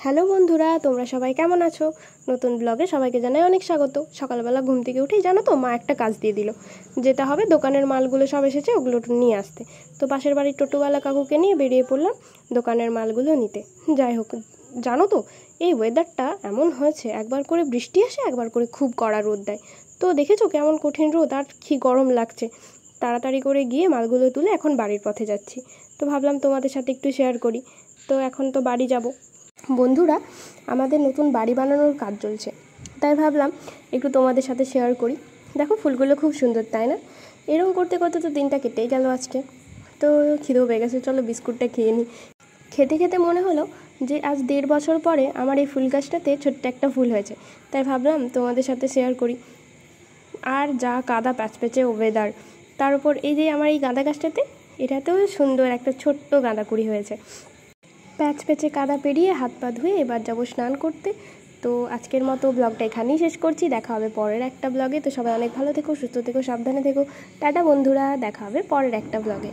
Hello বন্ধুরা, তোমরা সবাই কেমন আছো? নতুন ব্লগে সবাইকে জানাই অনেক স্বাগত। সকালবেলা ঘুম থেকে উঠেই জানো তো, মা একটা কাজ দিয়ে দিল। যেতে হবে দোকানের মালগুলো সব এসেছে, ওগুলো নিয়ে আসতে। তো পাশের বাড়ির টোটোওয়ালা কাকুকে নিয়ে বেরিয়ে পড়লাম দোকানের মালগুলো নিতে। যাই হোক, জানো তো এই ওয়েদারটা এমন হয়েছে, একবার করে বৃষ্টি আসে, একবার করে খুব কড়া রোদ দেয়। তো দেখেছো কেমন কঠিন রোদ, আর কি গরম লাগছে। তাড়াতাড়ি করে গিয়ে মালগুলো তুলে এখন বাড়ির পথে যাচ্ছি। তো ভাবলাম তোমাদের সাথে একটু শেয়ার করি। তো এখন তো বাড়ি যাব। বন্ধুরা, আমাদের নতুন বাড়ি বানানোর কাজ চলছে, তাই ভাবলাম একটু তোমাদের সাথে শেয়ার করি। দেখো ফুলগুলো খুব সুন্দর, তাই না? এরকম করতে করতে তো দিনটা কেটেই গেল আজকে। তো খিদেও পেয়ে গেছে, চলো বিস্কুটটা খেয়ে নিই। খেতে খেতে মনে হলো যে আজ 1.5 বছর পরে আমার এই ফুল গাছটাতে ছোট্ট একটা ফুল হয়েছে, তাই ভাবলাম তোমাদের সাথে শেয়ার করি। আর যা কাদা প্যাচপ্যাচে ওয়েদার, তার উপর এই যে আমার এই গাঁদা গাছটাতে, এটাতেও সুন্দর একটা ছোট্ট গাঁদা কুড়ি হয়েছে। প্যাচ প্যাচে কাদা পেরিয়ে হাত পা ধুয়ে এবার যাবো স্নান করতে। তো আজকের মতো ব্লগটা এখানেই শেষ করছি, দেখা হবে পরের একটা ব্লগে। তো সবাই অনেক ভালো থেকো, সুস্থ থেকো, সাবধানে থেকো। টাটা বন্ধুরা, দেখা হবে পরের একটা ব্লগে।